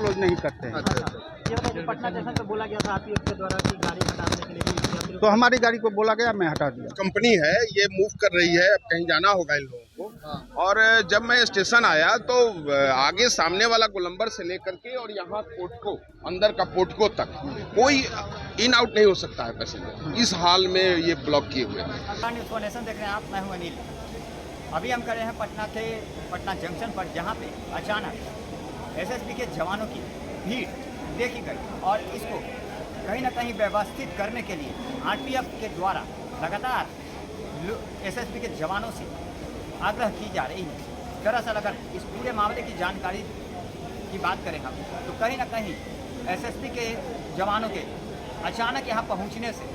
Close नहीं करते हैं। ये बताइए, पटना जंक्शन पे बोला गया था आरपीएफ के द्वारा कि गाड़ी हटाने के लिए भी यात्रियों तो हमारी गाड़ी को बोला गया, मैं हटा दिया। कंपनी है, ये मूव कर रही है, अब कहीं जाना होगा इन लोगों को। और जब मैं स्टेशन आया तो आगे सामने वाला गोलंबर से लेकर के और यहाँ पोर्टको, अंदर का पोर्टको तक कोई इन आउट नहीं हो सकता है पैसेंजर। इस हाल में ये ब्लॉक किए हुए हैं। न्यूज़ नेशन देख रहे हैं आप, मैं हूं अनिल। अभी हम कर रहे हैं पटना जंक्शन पर, जहां पे अचानक एसएसबी के जवानों की भीड़ देखी गई और इसको कहीं ना कहीं व्यवस्थित करने के लिए आरपीएफ के द्वारा लगातार एसएसबी के जवानों से आग्रह की जा रही है। दरअसल अगर इस पूरे मामले की जानकारी की बात करें हम, तो कहीं ना कहीं एसएसबी के जवानों के अचानक यहाँ पहुँचने से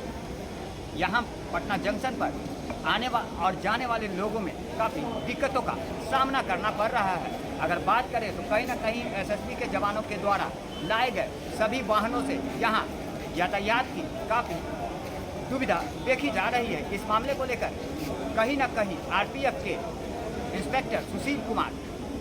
यहाँ पटना जंक्शन पर आने और जाने वाले लोगों में काफ़ी दिक्कतों का सामना करना पड़ रहा है। अगर बात करें तो कहीं ना कहीं एसएसबी के जवानों के द्वारा लाए गए सभी वाहनों से यहाँ यातायात की काफ़ी दुविधा देखी जा रही है। इस मामले को लेकर कहीं ना कहीं आरपीएफ के इंस्पेक्टर सुशील कुमार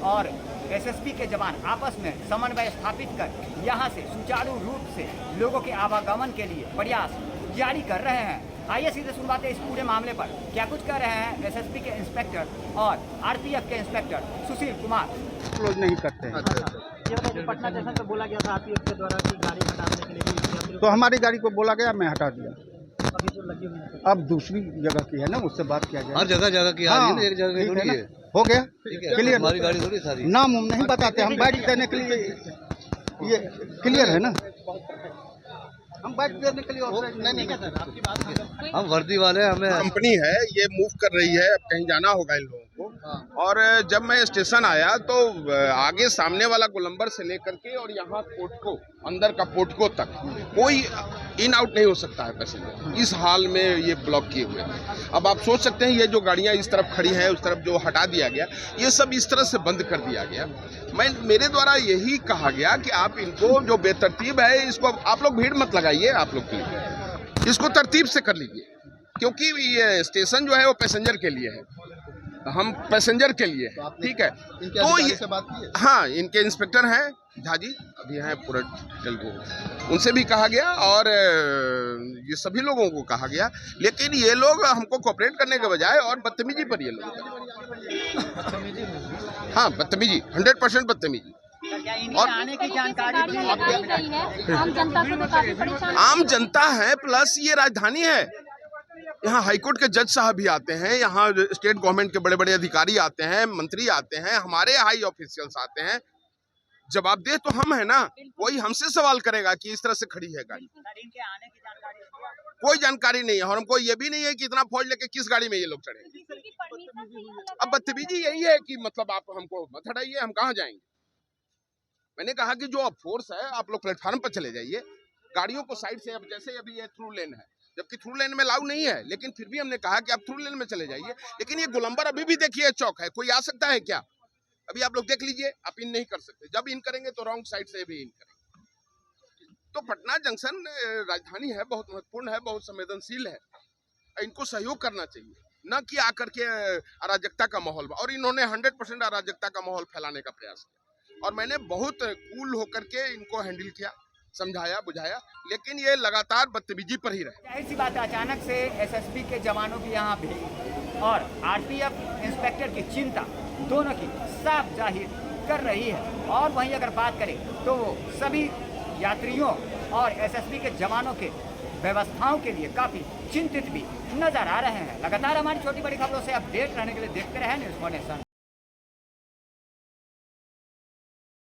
और एसएसबी के जवान आपस में समन्वय स्थापित कर यहाँ से सुचारू रूप से लोगों के आवागमन के लिए प्रयास जारी कर रहे हैं। आइए सीधे सुनवाते इस पूरे मामले पर क्या कुछ कर रहे हैं एसएसबी के इंस्पेक्टर और आरपीएफ के इंस्पेक्टर सुशील कुमार। क्लोज नहीं करते हैं। ये बताइए, पटना जंक्शन पे बोला गया था आरपीएफ के द्वारा कि गाड़ी हटाने के लिए भी यात्रियों तो हमारी गाड़ी को बोला गया, मैं हटा दिया। अभी तो लगी हुई है। अब दूसरी जगह की है ना, उससे बात किया जाए। हर जगह की आ रही है ना, एक जगह ठीक थोड़ी है ना? है। हो गया ठीक है, क्लियर। हमारी गाड़ी थोड़ी सारी नाम नहीं बताते हम, बैठ देने के लिए ये क्लियर है ना, हम बैठ देने के लिए नहीं है सर, आपकी बात हम वर्दी वाले हैं, हमें कंपनी है, ये मूव कर रही है, अब कहीं जाना होगा इन लोगों को। और जब मैं स्टेशन आया तो आगे सामने वाला गोलंबर से लेकर के और यहाँ पोर्टको, अंदर का पोर्टको तक कोई इन आउट नहीं हो सकता है पैसेंजर। इस हाल में ये ब्लॉक किए हुए हैं। अब आप सोच सकते हैं, ये जो गाड़ियाँ इस तरफ खड़ी हैं, उस तरफ जो हटा दिया गया, ये सब इस तरह से बंद कर दिया गया। मेरे द्वारा यही कहा गया कि आप इनको, जो बेतरतीब है, इसको आप लोग भीड़ मत लगाइए, आप लोग की इसको तरतीब से कर लीजिए, क्योंकि ये स्टेशन जो है वो पैसेंजर के लिए है, हम पैसेंजर के लिए है, ठीक है। तो ये से बात की है? हाँ, इनके इंस्पेक्टर हैं झा जी, अभी हैं पूरा डिटेल को, उनसे भी कहा गया और ये सभी लोगों को कहा गया, लेकिन ये लोग हमको कोऑपरेट करने के बजाय और बदतमीजी पर ये लोग, हाँ बदतमीजी, 100% बदतमीजी। और आने की जानकारी आम जनता को तो काफी परेशान। आम जनता है, प्लस ये राजधानी है, यहाँ हाईकोर्ट के जज साहब भी आते हैं, यहाँ स्टेट गवर्नमेंट के बड़े बड़े अधिकारी आते हैं, मंत्री आते हैं, हमारे हाई ऑफिशियल्स आते हैं। जवाबदेह तो हम है ना, वही हमसे सवाल करेगा कि इस तरह से खड़ी है गाड़ी। इनके आने की जानकारी कोई जानकारी नहीं है और हमको ये भी नहीं है कि इतना फौज लेके किस गाड़ी में ये लोग चढ़े। अब बदतमीजी यही है कि मतलब आप हमको मत हटाइए, हम कहाँ जाएंगे। मैंने कहा कि जो अब फोर्स है, आप लोग प्लेटफॉर्म पर चले जाइए, गाड़ियों को साइड से, अब जैसे अभी ये थ्रू लेन है, जबकि थ्रू लेन में अलाउ नहीं है, लेकिन फिर भी हमने कहा कि आप थ्रू लेन में चले जाइए। लेकिन ये गोलंबर अभी भी देखिए चौक है, कोई आ सकता है क्या? अभी आप लोग देख लीजिए, आप इन नहीं कर सकते, जब इन करेंगे तो रॉन्ग साइड से भी इन करेंगे। तो पटना जंक्शन राजधानी है, बहुत महत्वपूर्ण है, बहुत संवेदनशील है, इनको सहयोग करना चाहिए, न कि आकर के अराजकता का माहौल, और इन्होंने 100% अराजकता का माहौल फैलाने का प्रयास किया। और मैंने बहुत कूल होकर के इनको हैंडल किया, समझाया बुझाया, लेकिन ये लगातार बदतमीजी पर ही रहे। जाहिर सी बात है, अचानक से एसएसबी के जवानों की यहाँ भी और आरपीएफ इंस्पेक्टर की चिंता दोनों की साफ जाहिर कर रही है। और वहीं अगर बात करें तो वो सभी यात्रियों और एसएसबी के जवानों के व्यवस्थाओं के लिए काफ़ी चिंतित भी नजर आ रहे हैं। लगातार हमारी छोटी बड़ी खबरों से अपडेट रहने के लिए देखते रहें न्यूज़ नेशन।